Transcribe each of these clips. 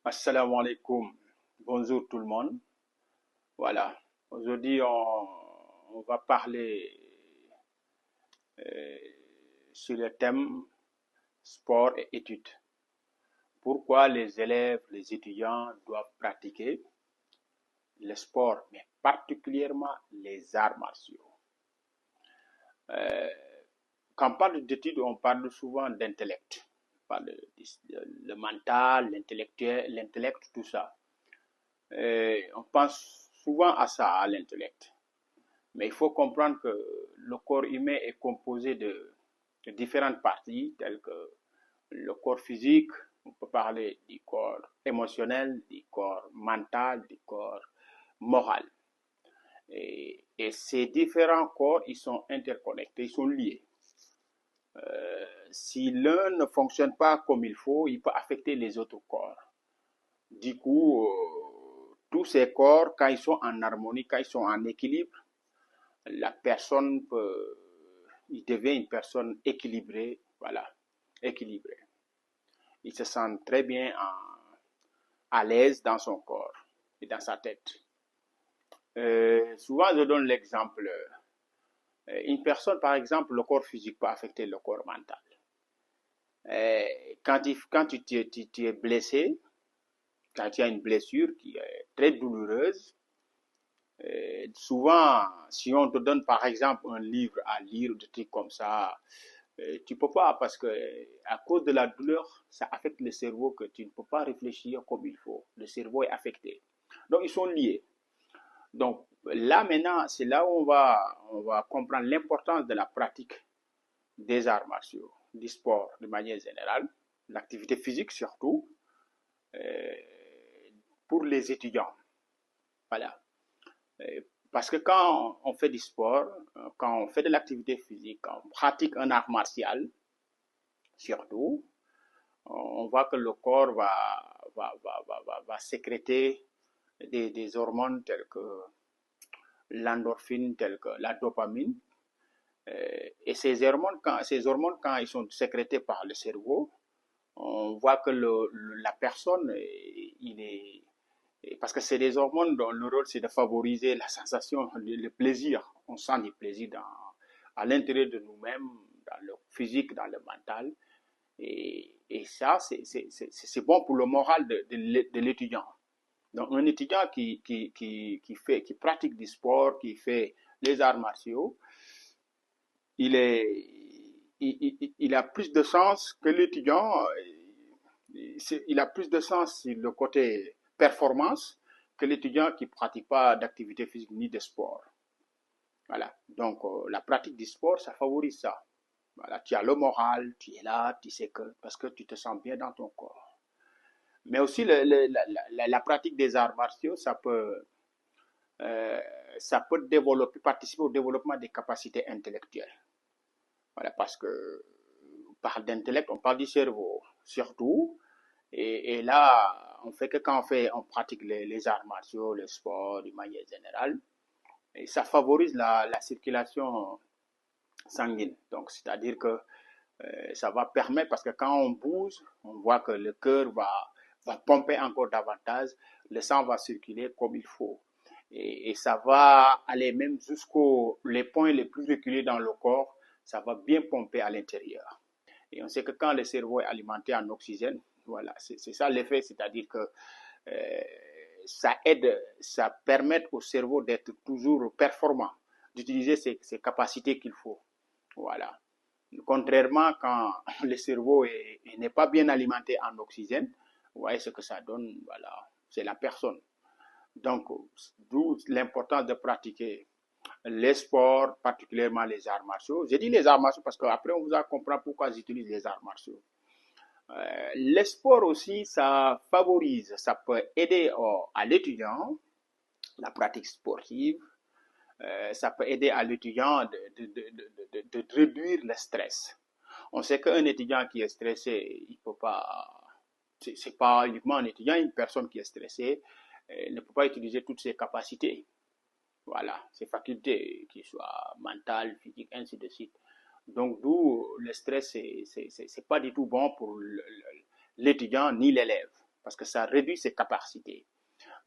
Assalamu alaikum. Bonjour tout le monde. Voilà. Aujourd'hui, on va parler euh, sur le thème sport et études. Pourquoi les élèves, les étudiants doivent pratiquer le sport, mais particulièrement les arts martiaux. Euh, Quand on parle d'études, on parle souvent d'intellect. On parle le mental, l'intellectuel, l'intellect, tout ça. On pense souvent à ça, à l'intellect. Mais il faut comprendre que le corps humain est composé de différentes parties, telles que le corps physique, on peut parler du corps émotionnel, du corps mental, du corps moral. Et ces différents corps, ils sont interconnectés, ils sont liés. Si l'un ne fonctionne pas comme il faut, il peut affecter les autres corps. Du coup, tous ces corps, quand ils sont en harmonie, quand ils sont en équilibre, la personne peut, il devient une personne équilibrée, voilà, équilibrée. Il se sent très bien à l'aise dans son corps et dans sa tête. Souvent, je donne l'exemple. Une personne, par exemple, le corps physique peut affecter le corps mental. Quand tu es blessé, quand tu as une blessure qui est très douloureuse, souvent, si on te donne par exemple un livre à lire, des trucs comme ça, tu ne peux pas parce que à cause de la douleur, ça affecte le cerveau que tu ne peux pas réfléchir comme il faut. Le cerveau est affecté. Donc, ils sont liés. Donc, là maintenant, c'est là où on va comprendre l'importance de la pratique des arts martiaux, du sport de manière générale, l'activité physique surtout, euh, pour les étudiants. Voilà. Parce que quand on fait du sport, quand on fait de l'activité physique, quand on pratique un art martial, surtout, on voit que le corps va sécréter des hormones telles que l'endorphine, telles que la dopamine. Et ces hormones, quand ils sont sécrétés par le cerveau, on voit que la personne, il est, parce que c'est des hormones dont le rôle c'est de favoriser la sensation, le plaisir. On sent du plaisir à l'intérieur de nous-mêmes, dans le physique, dans le mental. Et ça, c'est bon pour le moral de l'étudiant. Donc, un étudiant qui pratique du sport, qui fait les arts martiaux, il, est, il a plus de chance que l'étudiant, il a plus de chance sur le côté performance que l'étudiant qui ne pratique pas d'activité physique ni de sport. Voilà. Donc, la pratique du sport, ça favorise ça. Voilà. Tu as le moral, tu es là, tu sais que, parce que tu te sens bien dans ton corps. Mais aussi, la pratique des arts martiaux, ça peut développer, participer au développement des capacités intellectuelles. Voilà, parce que on parle d'intellect, on parle du cerveau, surtout. Et là, on fait que quand on pratique les arts martiaux, le sport, d'une manière générale, et ça favorise la circulation sanguine. Donc, c'est-à-dire que ça va permettre, parce que quand on bouge, on voit que le cœur va pomper encore davantage, le sang va circuler comme il faut. Et ça va aller même jusqu'aux les points les plus reculés dans le corps, ça va bien pomper à l'intérieur. Et on sait que quand le cerveau est alimenté en oxygène, voilà, c'est ça l'effet, c'est-à-dire que euh, ça aide, ça permet au cerveau d'être toujours performant, d'utiliser ses capacités qu'il faut. Voilà. Contrairement quand le cerveau n'est pas bien alimenté en oxygène, vous voyez ce que ça donne, voilà, c'est la personne. Donc, d'où l'importance de pratiquer les sports, particulièrement les arts martiaux. J'ai dit les arts martiaux parce qu'après, on vous a compris pourquoi j'utilise les arts martiaux. Les sports aussi, ça favorise, ça peut aider à l'étudiant, la pratique sportive, ça peut aider à l'étudiant de réduire le stress. On sait qu'un étudiant qui est stressé, il peut pas, c'est pas uniquement un étudiant, une personne qui est stressée ne peut pas utiliser toutes ses capacités. Voilà, ses facultés, qu'ils soient mentales, physiques, ainsi de suite. Donc, d'où le stress, c'est pas du tout bon pour l'étudiant ni l'élève. parce que ça réduit ses capacités.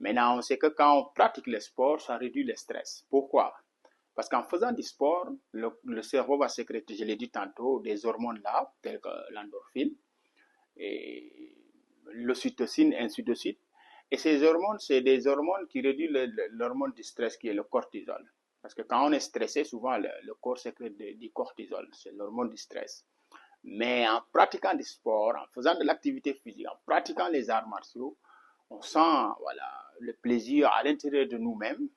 Maintenant, on sait que quand on pratique le sport, ça réduit le stress. Pourquoi? Parce qu'en faisant du sport, le cerveau va sécréter, je l'ai dit tantôt, des hormones là, telles que l'endorphine et l'ocytocine, ainsi de suite. Et ces hormones, c'est des hormones qui réduisent l'hormone du stress qui est le cortisol. Parce que quand on est stressé, souvent le corps sécrète du cortisol, c'est l'hormone du stress. Mais en pratiquant du sport, en faisant de l'activité physique, en pratiquant les arts martiaux, on sent voilà, le plaisir à l'intérieur de nous-mêmes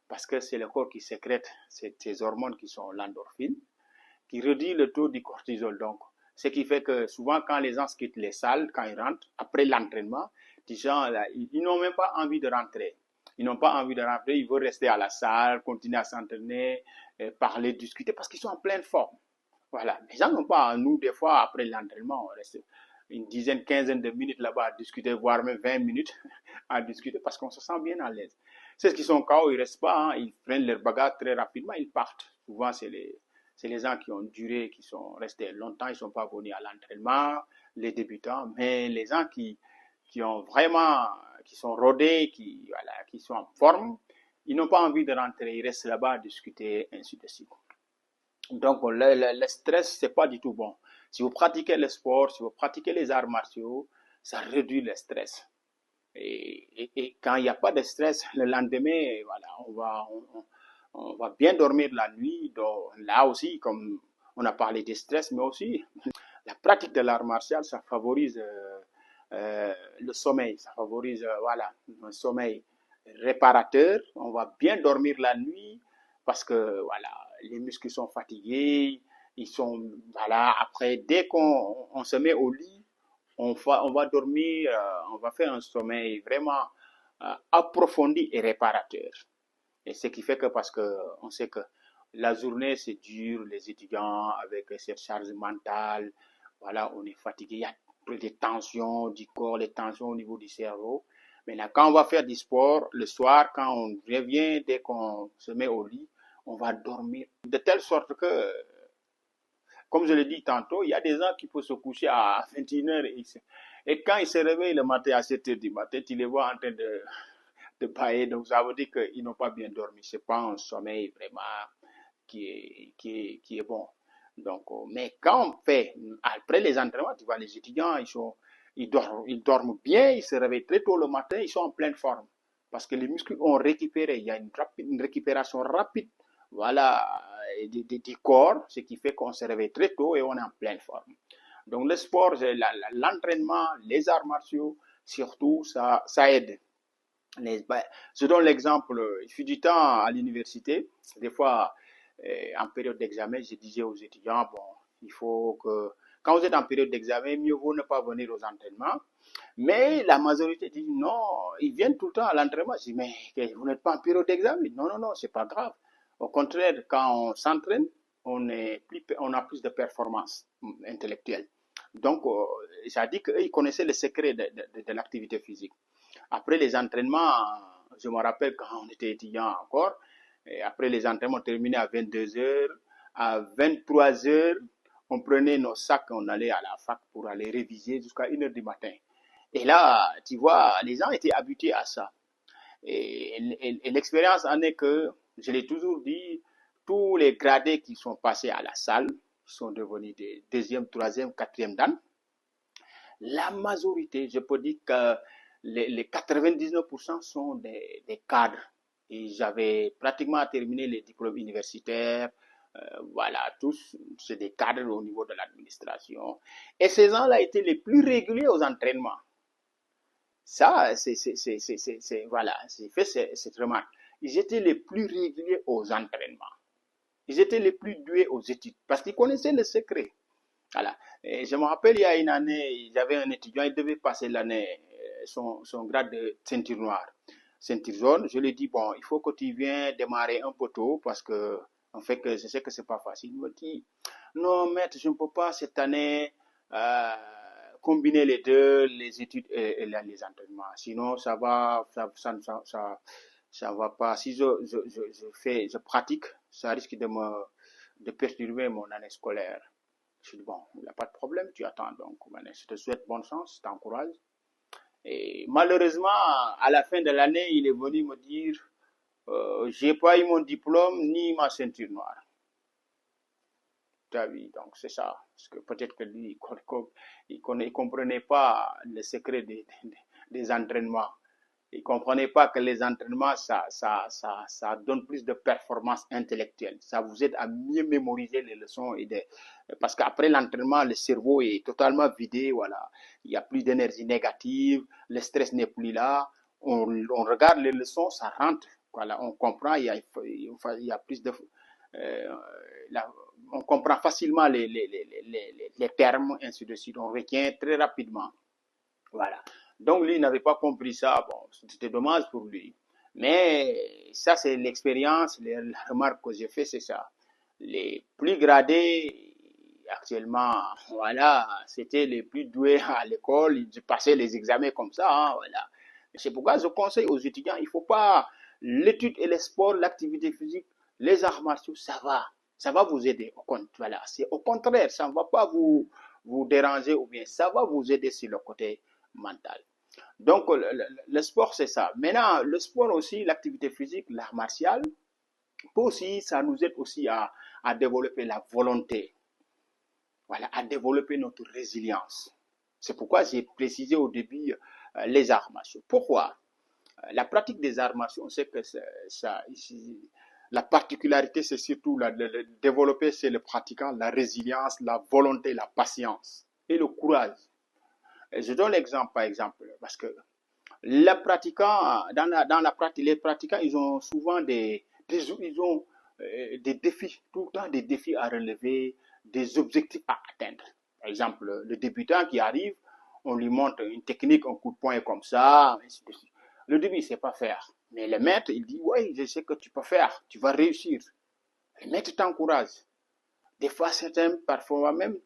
parce que c'est le corps qui sécrète ces hormones qui sont l'endorphine, qui réduit le taux du cortisol. Donc, ce qui fait que souvent, quand les gens quittent les salles, quand ils rentrent, après l'entraînement, les gens, là, ils n'ont même pas envie de rentrer. Ils n'ont pas envie de rentrer, ils veulent rester à la salle, continuer à s'entraîner, parler, discuter, parce qu'ils sont en pleine forme. Voilà. Les gens n'ont pas, nous, des fois, après l'entraînement, on reste une dizaine, quinzaine de minutes là-bas à discuter, voire même 20 minutes à discuter parce qu'on se sent bien à l'aise. Ceux qui sont KO, ils ne restent pas, hein, ils prennent leur bagage très rapidement, ils partent. Souvent, c'est les gens qui ont duré, qui sont restés longtemps, ils ne sont pas venus à l'entraînement, les débutants, mais les gens qui ont vraiment, qui sont rodés, voilà, qui sont en forme, ils n'ont pas envie de rentrer, ils restent là-bas à discuter, ainsi de suite. Donc, le stress, c'est pas du tout bon. Si vous pratiquez le sport, si vous pratiquez les arts martiaux, ça réduit le stress. Et quand il n'y a pas de stress, le lendemain, voilà, on va bien dormir la nuit. Donc, là aussi, comme on a parlé de stress, mais aussi la pratique de l'art martial, ça favorise le sommeil, ça favorise voilà, un sommeil réparateur. On va bien dormir la nuit parce que voilà, les muscles sont fatigués, ils sont voilà. Après, dès qu'on se met au lit, on va dormir, on va faire un sommeil vraiment approfondi et réparateur. Et ce qui fait que parce que on sait que la journée c'est dur, les étudiants avec cette charge mentale, voilà, on est fatigué, il y a des tensions du corps, les tensions au niveau du cerveau. Maintenant, quand on va faire du sport, le soir, quand on revient, dès qu'on se met au lit, on va dormir de telle sorte que, comme je l'ai dit tantôt, il y a des gens qui peuvent se coucher à 21h et quand ils se réveillent le matin à 7h du matin, tu les vois en train de bailler. Donc, ça veut dire qu'ils n'ont pas bien dormi. Ce n'est pas un sommeil vraiment qui est bon. Donc, mais quand on fait, après les entraînements, tu vois, les étudiants, ils dorment bien, ils se réveillent très tôt le matin, ils sont en pleine forme. Parce que les muscles ont récupéré, il y a une récupération rapide, voilà, du corps, ce qui fait qu'on se réveille très tôt et on est en pleine forme. Donc, le sport, l'entraînement, les arts martiaux, surtout, ça aide. Je donne l'exemple, il fut du temps à l'université, des fois, en période d'examen, je disais aux étudiants, bon, il faut que, quand vous êtes en période d'examen, mieux vaut ne pas venir aux entraînements. Mais la majorité dit, non, ils viennent tout le temps à l'entraînement. Je dis, mais vous n'êtes pas en période d'examen. Non, non, non, c'est pas grave. Au contraire, quand on s'entraîne, on a plus de performance intellectuelle. Donc, ça dit qu'ils connaissaient le secret de l'activité physique. Après les entraînements, je me rappelle quand on était étudiant encore, et après les entraînements, on terminait à 22h. À 23h, on prenait nos sacs, on allait à la fac pour aller réviser jusqu'à 1h du matin. Et là, tu vois, les gens étaient habitués à ça. Et l'expérience en est que, je l'ai toujours dit, tous les gradés qui sont passés à la salle, sont devenus des deuxième, troisième, quatrième dan, la majorité, je peux dire que les 99% sont des cadres. Et j'avais pratiquement terminé les diplômes universitaires. Voilà, tous, c'est des cadres au niveau de l'administration. Et ces gens-là étaient les plus réguliers aux entraînements. Ça, voilà, j'ai fait cette remarque. Ils étaient les plus réguliers aux entraînements. Ils étaient les plus doués aux études parce qu'ils connaissaient le secret. Voilà. Et je me rappelle, il y a une année, j'avais un étudiant, il devait passer l'année, son grade de ceinture noire. Ceinture jaune, je lui ai dit, bon, il faut que tu viennes démarrer un peu tôt parce que, en fait, que je sais que c'est pas facile. Il me dit, non, maître, je ne peux pas cette année combiner les deux, les études et les entraînements. Sinon, ça va pas. Si je pratique, ça risque de perturber mon année scolaire. Je dis, bon, il n'y a pas de problème, tu attends. Donc, je te souhaite bonne chance, je t'encourage. Et malheureusement, à la fin de l'année, il est venu me dire, j'ai pas eu mon diplôme ni ma ceinture noire. Tu as vu, donc c'est ça. Parce que peut-être que lui, il comprenait pas le secret des entraînements. Il ne comprenait pas que les entraînements, ça donne plus de performance intellectuelle. Ça vous aide à mieux mémoriser les leçons. Parce qu'après l'entraînement, le cerveau est totalement vidé. Voilà. Il n'y a plus d'énergie négative, le stress n'est plus là. On regarde les leçons, ça rentre. Voilà, on comprend, il y a plus de... euh, la- on comprend facilement les termes, ainsi de suite. On retient très rapidement. Voilà. Donc, lui, il n'avait pas compris ça. Bon, c'était dommage pour lui. Mais ça, c'est l'expérience, la remarque que j'ai fait, c'est ça. Les plus gradés, actuellement, voilà, c'était les plus doués à l'école. Ils passaient les examens comme ça, hein, voilà. C'est pourquoi je conseille aux étudiants, il ne faut pas l'étude et le sport, l'activité physique, les arts martiaux, ça va. Ça va vous aider. Voilà, c'est au contraire, ça ne va pas vous déranger ou bien ça va vous aider sur le côté mental. Donc, le sport, c'est ça. Maintenant, le sport aussi, l'activité physique, l'art martial, aussi, ça nous aide aussi à développer la volonté, voilà, à développer notre résilience. C'est pourquoi j'ai précisé au début les arts martiaux. Pourquoi? La pratique des arts martiaux, on sait que ça, ici, la particularité, c'est surtout de développer chez le pratiquant la résilience, la volonté, la patience et le courage. Et je donne l'exemple, par exemple, parce que les pratiquants, dans la pratique, les pratiquants, ils ont souvent ils ont, des défis, tout le temps des défis à relever, des objectifs à atteindre. Par exemple, le débutant qui arrive, on lui montre une technique, un coup de poing comme ça, ainsi de suite. Le début, il ne sait pas faire. Mais le maître, il dit, oui, je sais que tu peux faire, tu vas réussir. Le maître t'encourage. Des fois, certains, parfois même,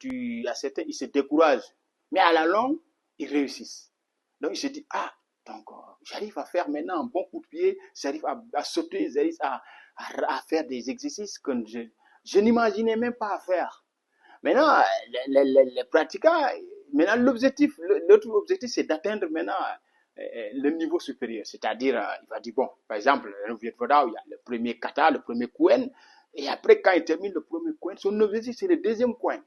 à certains, ils se découragent. Mais à la longue, ils réussissent. Donc, il se dit, ah, donc, j'arrive à faire maintenant un bon coup de pied, j'arrive à sauter, j'arrive à faire des exercices que je n'imaginais même pas à faire. Maintenant, les pratiquants, maintenant, l'autre objectif, c'est d'atteindre maintenant le niveau supérieur. C'est-à-dire, il va dire, bon, par exemple, un Viet Voda, il y a le premier kata, le premier coin, et après, quand il termine le premier coin, son objectif, c'est le deuxième coin.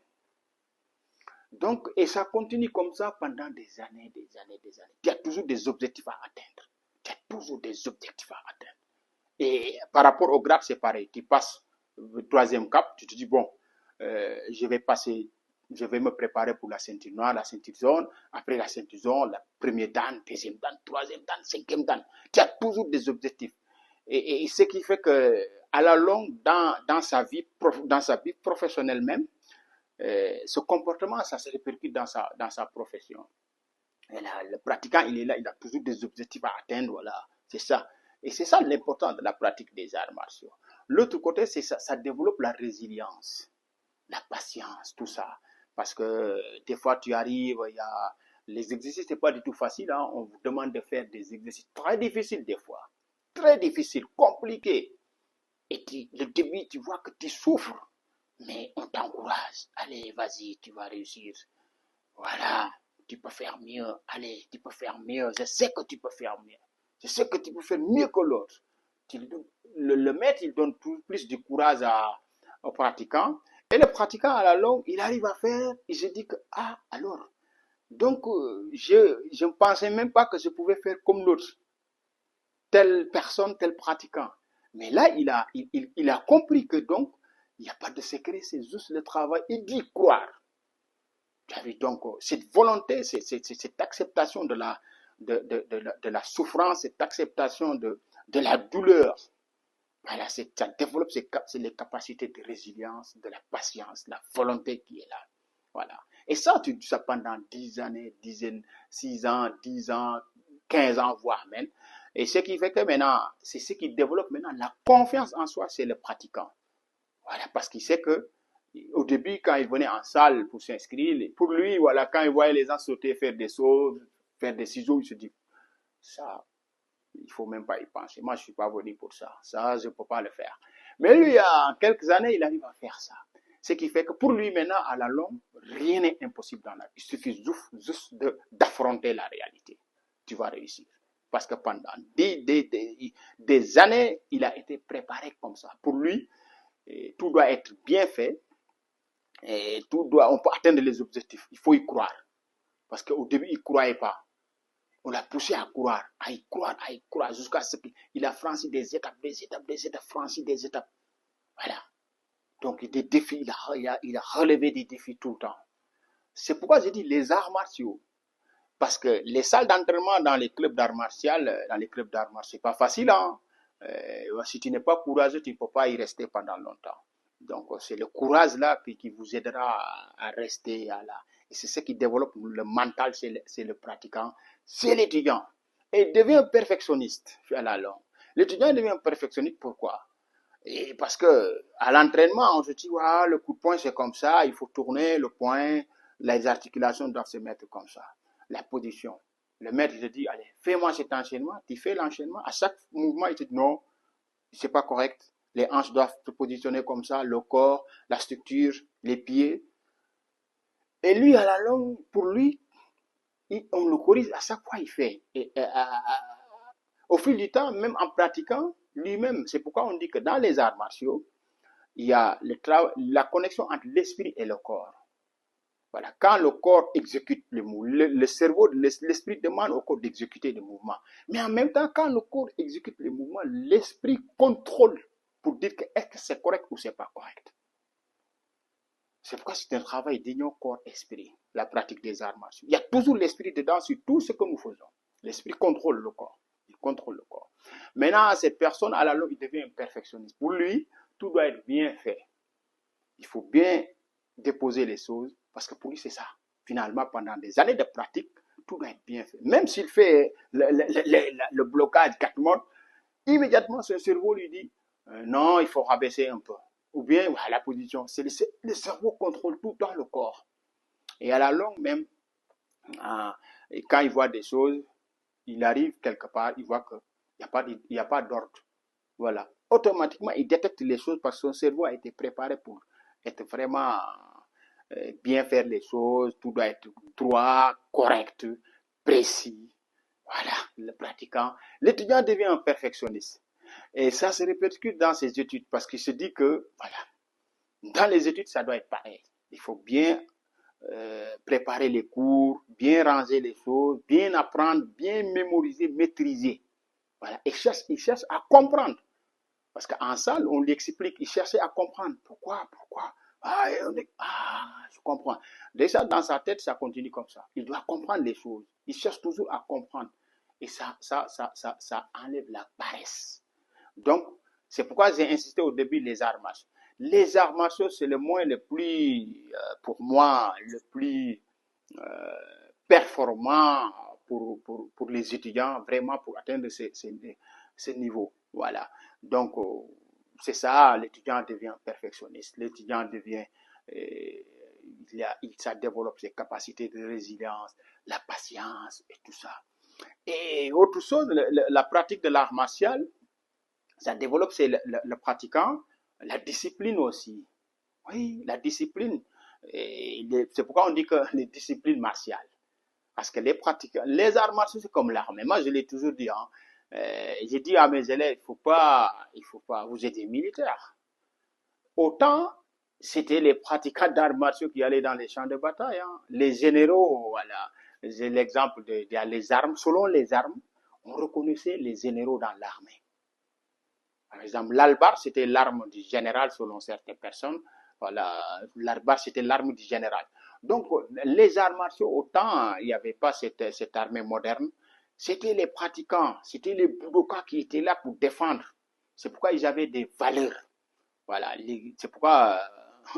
Donc, et ça continue comme ça pendant des années, des années, des années. Il y a toujours des objectifs à atteindre. Il y a toujours des objectifs à atteindre. Et par rapport au grade, c'est pareil. Tu passes le troisième cap, tu te dis, bon, je vais me préparer pour la ceinture noire, la ceinture jaune. Après la ceinture jaune, la première dan, deuxième dan, troisième dan, cinquième dan. Tu as toujours des objectifs. Et ce qui fait que, à la longue, dans sa vie professionnelle même, ce comportement, ça se répercute dans sa profession. Et là, le pratiquant, il est là, il a toujours des objectifs à atteindre, voilà, c'est ça. Et c'est ça l'important de la pratique des arts martiaux. L'autre côté, c'est ça développe la résilience, la patience, tout ça. Parce que des fois, tu arrives, les exercices, c'est pas du tout facile, hein. On vous demande de faire des exercices très difficiles des fois. Très difficiles, compliqués. Et le début, tu vois que tu souffres. Mais on t'encourage. Allez, vas-y, tu vas réussir. Voilà, tu peux faire mieux. Allez, tu peux faire mieux. Je sais que tu peux faire mieux. Je sais que tu peux faire mieux que l'autre. Le maître, il donne plus de courage aux pratiquants. Et le pratiquant, à la longue, il arrive à faire. Il se dit que, ah, alors. Donc, je ne pensais même pas que je pouvais faire comme l'autre. Telle personne, tel pratiquant. Mais là, il a compris que donc, il n'y a pas de secret, c'est juste le travail et d'y croire. Donc, cette volonté, cette acceptation de la souffrance, cette acceptation de la douleur, voilà, ça développe les capacités de résilience, de la patience, la volonté qui est là. Voilà. Et ça, tu dis ça pendant 10 années, 6 ans, 10 ans, 15 ans, voire même. Et ce qui fait que maintenant, c'est ce qui développe maintenant la confiance en soi, c'est le pratiquant. Voilà, parce qu'il sait que au début, quand il venait en salle pour s'inscrire, pour lui, voilà, quand il voyait les gens sauter, faire des sauts, faire des ciseaux, il se dit, ça, il ne faut même pas y penser. Moi, je ne suis pas venu pour ça. Ça, je ne peux pas le faire. Mais lui, en quelques années, il arrive à faire ça. Ce qui fait que pour lui, maintenant, à la longue, rien n'est impossible dans la vie. Il suffit juste d'affronter la réalité. tu vas réussir. Parce que pendant des années, il a été préparé comme ça. Pour lui, tout doit être bien fait. Et on peut atteindre les objectifs. Il faut y croire. Parce qu'au début, il ne croyait pas. On l'a poussé à croire, jusqu'à ce qu'il a franchi des étapes, franchi des étapes. Voilà. Donc, des défis, il a relevé des défis tout le temps. C'est pourquoi je dis les arts martiaux. Parce que les salles d'entraînement dans les clubs d'arts martiaux, c'est pas facile. Hein? Si tu n'es pas courageux, tu ne peux pas y rester pendant longtemps. Donc, c'est le courage là qui vous aidera à rester là. Et c'est ce qui développe le mental, c'est le pratiquant, c'est l'étudiant. Et il devient perfectionniste à la longue. L'étudiant devient perfectionniste, pourquoi? Et parce que à l'entraînement, on se dit, ouais, le coup de poing, c'est comme ça, il faut tourner le poing, les articulations doivent se mettre comme ça. La position. Le maître te dit, allez, fais-moi cet enchaînement, tu fais l'enchaînement. À chaque mouvement, il te dit, non, c'est pas correct. Les hanches doivent se positionner comme ça, le corps, la structure, les pieds. Et lui, à la longue, pour lui, on le corrige à chaque fois il fait. Et au fil du temps, même en pratiquant lui-même, c'est pourquoi on dit que dans les arts martiaux, il y a la connexion entre l'esprit et le corps. Voilà. Quand le corps exécute le mouvement, le cerveau, l'esprit demande au corps d'exécuter le mouvement. Mais en même temps, quand le corps exécute le mouvement, l'esprit contrôle pour dire que est-ce que c'est correct ou c'est pas correct. C'est pourquoi c'est un travail d'union corps-esprit, la pratique des arts martiaux. Il y a toujours l'esprit dedans sur tout ce que nous faisons. L'esprit contrôle le corps. Il contrôle le corps. Maintenant, cette personne, à la longue, il devient un perfectionniste. Pour lui, tout doit être bien fait. Il faut bien déposer les choses, parce que pour lui, c'est ça. Finalement, pendant des années de pratique, tout doit être bien fait. Même s'il fait le blocage 4 mois, immédiatement, son cerveau lui dit, non, il faut rabaisser un peu. Ou bien, la position. C'est le cerveau contrôle tout dans le corps. Et à la longue, même, et quand il voit des choses, il arrive quelque part, il voit qu'il n'y a pas d'ordre. Voilà. Automatiquement, il détecte les choses parce que son cerveau a été préparé pour être vraiment bien faire les choses. Tout doit être droit, correct, précis. Voilà, le pratiquant. L'étudiant devient un perfectionniste. Et ça se répercute dans ses études parce qu'il se dit que, voilà, dans les études, ça doit être pareil. Il faut bien préparer les cours, bien ranger les choses, bien apprendre, bien mémoriser, maîtriser. Voilà. Il cherche à comprendre. Parce qu'en salle, on lui explique, il cherchait à comprendre. Pourquoi? Je comprends. Déjà, dans sa tête, ça continue comme ça. Il doit comprendre les choses. Il cherche toujours à comprendre. Et ça enlève la paresse. Donc, c'est pourquoi j'ai insisté au début les arts martiaux. Les arts martiaux, c'est le moyen le plus, pour moi, le plus performant pour les étudiants, vraiment pour atteindre ces niveaux. Voilà. Donc, c'est ça, l'étudiant devient perfectionniste. L'étudiant devient, ça développe ses capacités de résilience, la patience et tout ça. Et autre chose, la pratique de l'art martial, ça développe le pratiquant, la discipline aussi. Oui, la discipline. C'est pourquoi on dit que les disciplines martiales. Parce que les arts martiaux, c'est comme l'armée. Moi, je l'ai toujours dit. Hein. J'ai dit à mes élèves, il faut pas, vous êtes des militaires. Autant, c'était les pratiquants d'arts martiaux qui allaient dans les champs de bataille. Hein. Les généraux, voilà. J'ai l'exemple les armes. Selon les armes, on reconnaissait les généraux dans l'armée. Par exemple, l'albar, c'était l'arme du général selon certaines personnes. Voilà, l'albar, c'était l'arme du général. Donc, les arts martiaux, autant il n'y avait pas cette armée moderne, c'était les pratiquants, c'était les budokas qui étaient là pour défendre. C'est pourquoi ils avaient des valeurs. Voilà, c'est pourquoi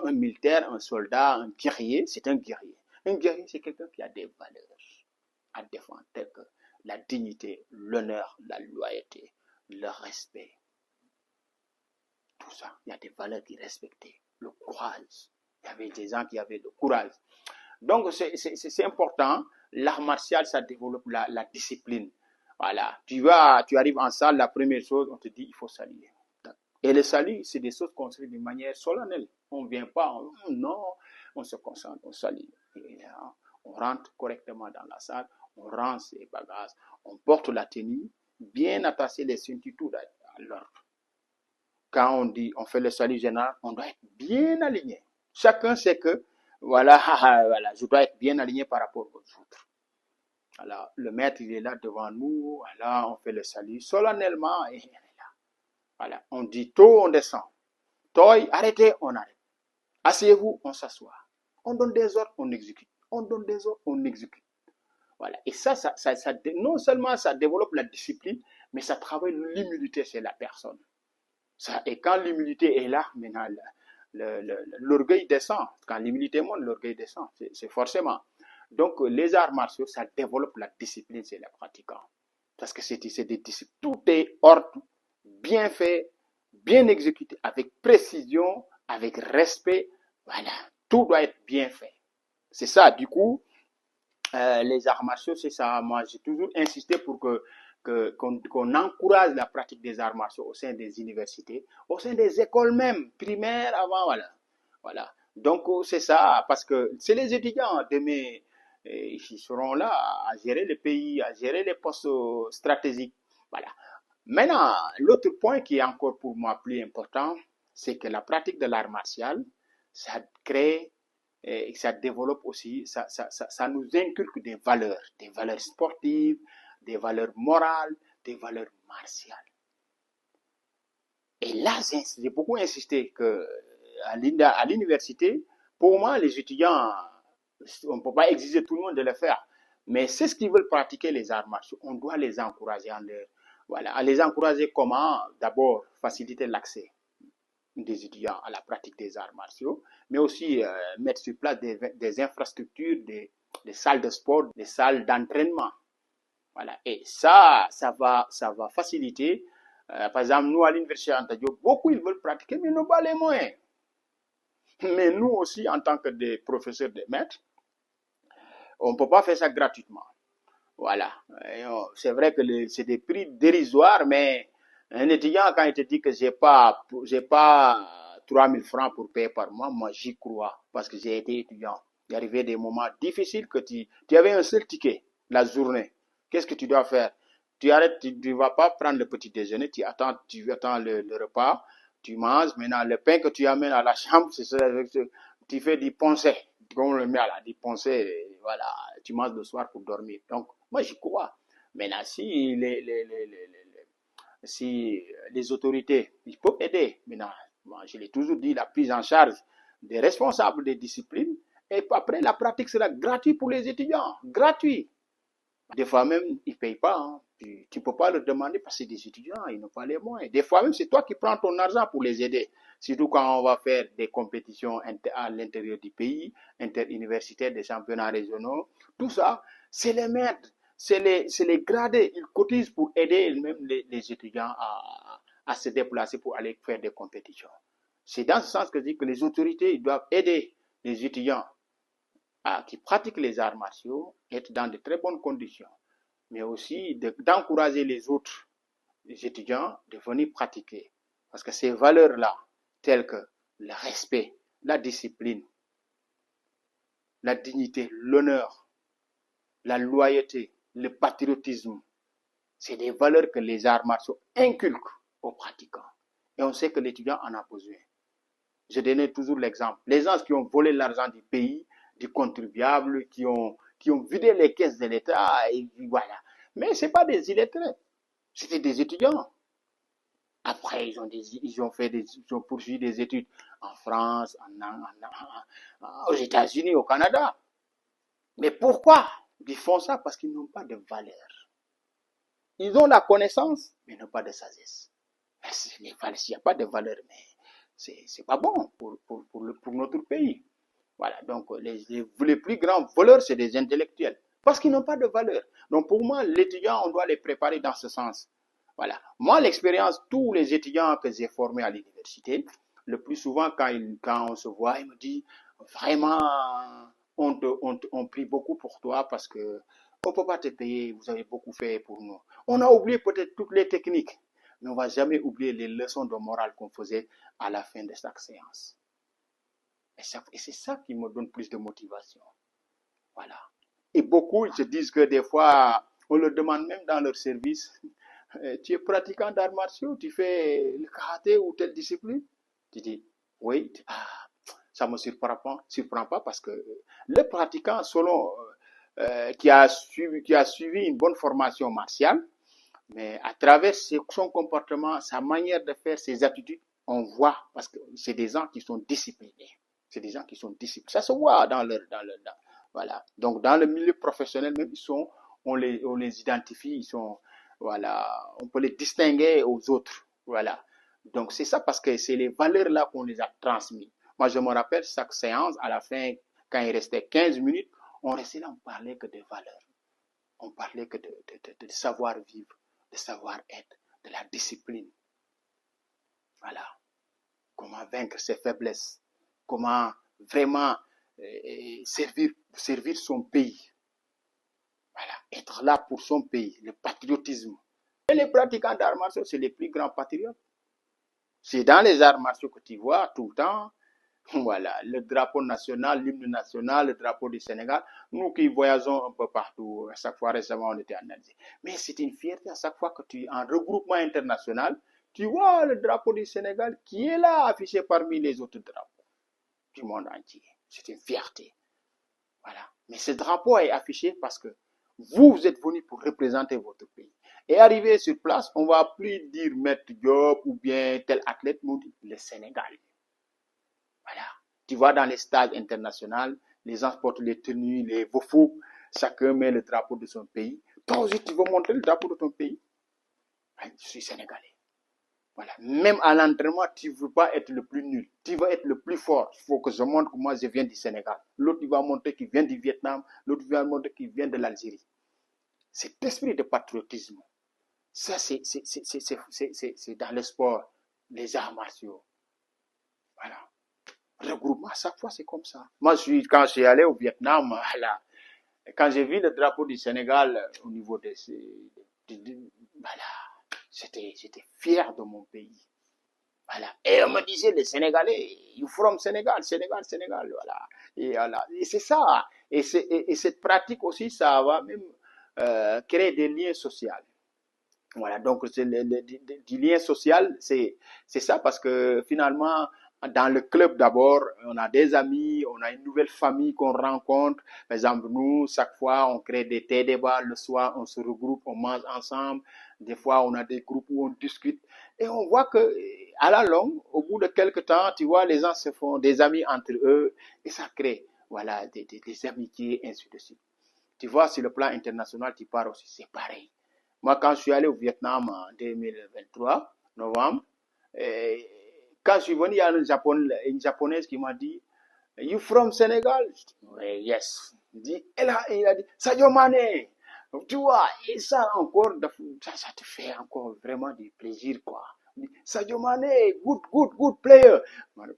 un militaire, un soldat, un guerrier, c'est un guerrier. Un guerrier, c'est quelqu'un qui a des valeurs à défendre, telles que la dignité, l'honneur, la loyauté, le respect. Tout ça, il y a des valeurs qui respectaient. Le courage. Il y avait des gens qui avaient le courage. Donc, c'est important. L'art martial, ça développe la discipline. Voilà. Tu arrives en salle, la première chose, on te dit, il faut saluer. Et le salut, c'est des choses qu'on fait de manière solennelle. On ne vient pas, non, on se concentre, on salue. Et là, on rentre correctement dans la salle, on rend ses bagages, on porte la tenue, bien attacher les ceintures à l'ordre. Quand on dit, on fait le salut général, on doit être bien aligné. Chacun sait que, voilà, voilà, je dois être bien aligné par rapport aux autres. Alors, le maître, il est là devant nous, voilà, on fait le salut solennellement, et il est là. Voilà, on dit tôt, on descend. Toi, arrêtez, on arrête. Asseyez-vous, on s'assoit. On donne des ordres, on exécute. On donne des ordres, on exécute. Voilà. Et ça, non seulement ça développe la discipline, mais ça travaille l'humilité chez la personne. Et quand l'humilité est là, maintenant, l'orgueil descend. Quand l'humilité monte, l'orgueil descend. C'est forcément. Donc, les arts martiaux, ça développe la discipline chez les pratiquants. Parce que c'est des disciplines. Tout est ordre, bien fait, bien exécuté, avec précision, avec respect. Voilà. Tout doit être bien fait. C'est ça. Du coup, les arts martiaux, c'est ça. Moi, j'ai toujours insisté pour qu'on encourage la pratique des arts martiaux au sein des universités, au sein des écoles même, primaires, avant, voilà. Donc, c'est ça, parce que c'est les étudiants demain qui seront là à gérer le pays, à gérer les postes stratégiques. Voilà. Maintenant, l'autre point qui est encore pour moi plus important, c'est que la pratique de l'art martial, ça crée et ça développe aussi, ça nous inculque des valeurs sportives, des valeurs morales, des valeurs martiales. Et là, j'ai beaucoup insisté que à l'université, pour moi, les étudiants, on ne peut pas exiger tout le monde de le faire, mais c'est ce qu'ils veulent pratiquer les arts martiaux. On doit les encourager voilà, à les encourager comment? D'abord, faciliter l'accès des étudiants à la pratique des arts martiaux, mais aussi mettre sur place des infrastructures, des salles de sport, des salles d'entraînement. Voilà. Et ça va faciliter. Par exemple, nous, à l'Université Anta Diop, beaucoup ils veulent pratiquer, mais ils n'ont pas les moyens. Mais nous aussi, en tant que des professeurs, des maîtres, on ne peut pas faire ça gratuitement. Voilà. C'est vrai que c'est des prix dérisoires, mais un étudiant, quand il te dit que j'ai pas 3000 francs pour payer par mois, moi j'y crois parce que j'ai été étudiant. Il arrivait des moments difficiles que tu avais un seul ticket la journée. Qu'est-ce que tu dois faire? Tu arrêtes, tu ne vas pas prendre le petit déjeuner, tu attends le repas, tu manges. Maintenant, le pain que tu amènes à la chambre, c'est ça, tu fais du poncet, comme on le met là, du poncet, voilà, tu manges le soir pour dormir. Donc, moi j'y crois. Maintenant, si les autorités, ils peuvent aider. Maintenant, moi, je l'ai toujours dit, la prise en charge des responsables des disciplines, et après, la pratique sera gratuite pour les étudiants. Gratuit. Des fois même, ils ne payent pas. Hein. Tu ne peux pas leur demander parce que c'est des étudiants, ils n'ont pas les moyens. Des fois même, c'est toi qui prends ton argent pour les aider. Surtout quand on va faire des compétitions à l'intérieur du pays, interuniversitaires, des championnats régionaux. Tout ça, c'est les maîtres, c'est les gradés. Ils cotisent pour aider même les étudiants à se déplacer pour aller faire des compétitions. C'est dans ce sens que je dis que les autorités ils doivent aider les étudiants qui pratiquent les arts martiaux, être dans de très bonnes conditions, mais aussi d'encourager les autres les étudiants de venir pratiquer. Parce que ces valeurs-là, telles que le respect, la discipline, la dignité, l'honneur, la loyauté, le patriotisme, c'est des valeurs que les arts martiaux inculquent aux pratiquants. Et on sait que l'étudiant en a besoin. Je donnais toujours l'exemple. Les gens qui ont volé l'argent du pays, du contribuable, qui ont vidé les caisses de l'État, et voilà. Mais ce n'est pas des illettrés, c'était des étudiants. Après, ils ont poursuivi des études en France, aux États-Unis, au Canada. Mais pourquoi ils font ça? Parce qu'ils n'ont pas de valeur. Ils ont la connaissance, mais n'ont pas de sagesse. S'il n'y a pas de valeur, mais c'est pas bon pour notre pays. Voilà, donc les plus grands voleurs, c'est des intellectuels, parce qu'ils n'ont pas de valeur. Donc pour moi, l'étudiant, on doit les préparer dans ce sens. Voilà. Moi, l'expérience, tous les étudiants que j'ai formés à l'université, le plus souvent, quand on se voit, ils me disent, vraiment, on prie beaucoup pour toi parce que on ne peut pas te payer, vous avez beaucoup fait pour nous. On a oublié peut-être toutes les techniques, mais on ne va jamais oublier les leçons de morale qu'on faisait à la fin de chaque séance. Et c'est ça qui me donne plus de motivation. Voilà. Et beaucoup se disent que des fois, on leur demande même dans leur service, tu es pratiquant d'arts martiaux, tu fais le karaté ou telle discipline? Tu dis, oui. Ah, ça me surprend pas parce que le pratiquant, selon qui a suivi une bonne formation martiale, mais à travers son comportement, sa manière de faire, ses attitudes, on voit parce que c'est des gens qui sont disciplinés. C'est des gens qui sont disciplinés. Ça se voit voilà. Donc dans le milieu professionnel, même on les identifie, ils sont, voilà, on peut les distinguer aux autres, voilà. Donc c'est ça parce que c'est les valeurs là qu'on les a transmises. Moi je me rappelle chaque séance, à la fin, quand il restait 15 minutes, on restait là, on parlait que de valeurs. On parlait que de savoir-vivre, de savoir-être, de la discipline. Voilà. Comment vaincre ses faiblesses. Comment vraiment servir son pays. Voilà. Être là pour son pays. Le patriotisme. Et les pratiquants d'arts martiaux, c'est les plus grands patriotes. C'est dans les arts martiaux que tu vois tout le temps. Voilà, le drapeau national, l'hymne national, le drapeau du Sénégal. Nous qui voyageons un peu partout, à chaque fois récemment on était en Algérie. Mais c'est une fierté à chaque fois que tu es en regroupement international, tu vois le drapeau du Sénégal qui est là affiché parmi les autres drapeaux du monde entier. C'est une fierté. Voilà. Mais ce drapeau est affiché parce que vous êtes venus pour représenter votre pays. Et arrivé sur place, on ne va plus dire Maître Diop ou bien tel athlète, nous dit le Sénégal. Voilà. Tu vois, dans les stades internationaux, les gens portent les tenues, les vofous, chacun met le drapeau de son pays. Toi aussi, tu veux montrer le drapeau de ton pays. Je suis sénégalais. Voilà. Même à l'entraînement, tu ne veux pas être le plus nul. Tu veux être le plus fort. Il faut que je montre que moi, je viens du Sénégal. L'autre, il va montrer qu'il vient du Vietnam. L'autre, il va montrer qu'il vient de l'Algérie. Cet esprit de patriotisme, ça, c'est dans le sport, les arts martiaux. Voilà. Regroupement, à chaque fois, c'est comme ça. Moi, quand je suis allé au Vietnam, voilà, quand j'ai vu le drapeau du Sénégal au niveau voilà, j'étais fier de mon pays. Voilà. Et on me disait, les Sénégalais, you from Sénégal, Sénégal, Sénégal, voilà. Et c'est ça. Et cette pratique aussi, ça va même créer des liens sociaux. Voilà, donc du lien social, c'est ça parce que finalement, dans le club d'abord, on a des amis, on a une nouvelle famille qu'on rencontre. Par exemple, nous, chaque fois, on crée des thés débats, le soir, on se regroupe, on mange ensemble. Des fois, on a des groupes où on discute. Et on voit que, à la longue, au bout de quelques temps, tu vois, les gens se font des amis entre eux et ça crée, voilà, des amitiés, ainsi de suite. Tu vois, sur le plan international, tu pars aussi, c'est pareil. Moi, quand je suis allé au Vietnam en 2023, novembre, quand je suis venu, il y a une japonaise qui m'a dit, You from Sénégal? Je dis, oui, yes. Il a dit, Sadio Mané. Tu vois, et ça encore, ça te fait encore vraiment du plaisir, quoi. Sadio Mané, good player.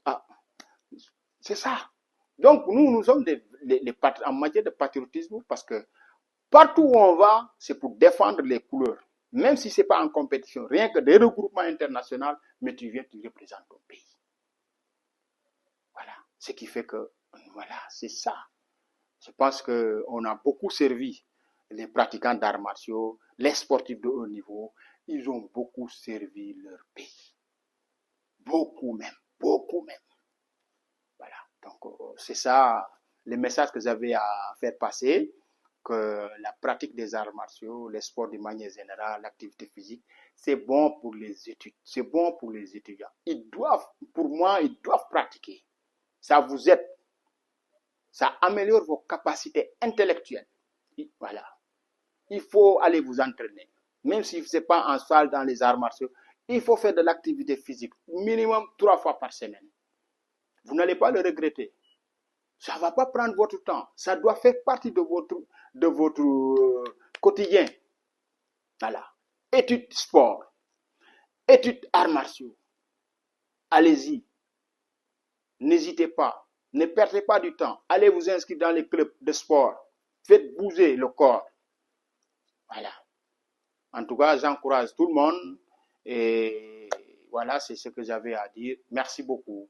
Ah, c'est ça. Donc, nous sommes en matière de patriotisme parce que partout où on va, c'est pour défendre les couleurs. Même si ce n'est pas en compétition, rien que des regroupements internationaux, mais tu viens, tu représentes ton pays. Voilà. Ce qui fait que, voilà, c'est ça. Je pense qu'on a beaucoup servi les pratiquants d'arts martiaux, les sportifs de haut niveau. Ils ont beaucoup servi leur pays. Beaucoup même. Beaucoup même. Voilà. Donc, c'est ça le message que j'avais à faire passer. Que la pratique des arts martiaux, les sports de manière générale, l'activité physique, c'est bon pour les études, c'est bon pour les étudiants. Pour moi, ils doivent pratiquer. Ça vous aide, ça améliore vos capacités intellectuelles. Voilà. Il faut aller vous entraîner. Même si ce n'est pas en salle dans les arts martiaux, il faut faire de l'activité physique, minimum 3 fois par semaine. Vous n'allez pas le regretter. Ça ne va pas prendre votre temps. Ça doit faire partie de votre quotidien. Voilà. Études sport, études arts martiaux. Allez-y. N'hésitez pas. Ne perdez pas du temps. Allez vous inscrire dans les clubs de sport. Faites bouger le corps. Voilà. En tout cas, j'encourage tout le monde. Et voilà, c'est ce que j'avais à dire. Merci beaucoup.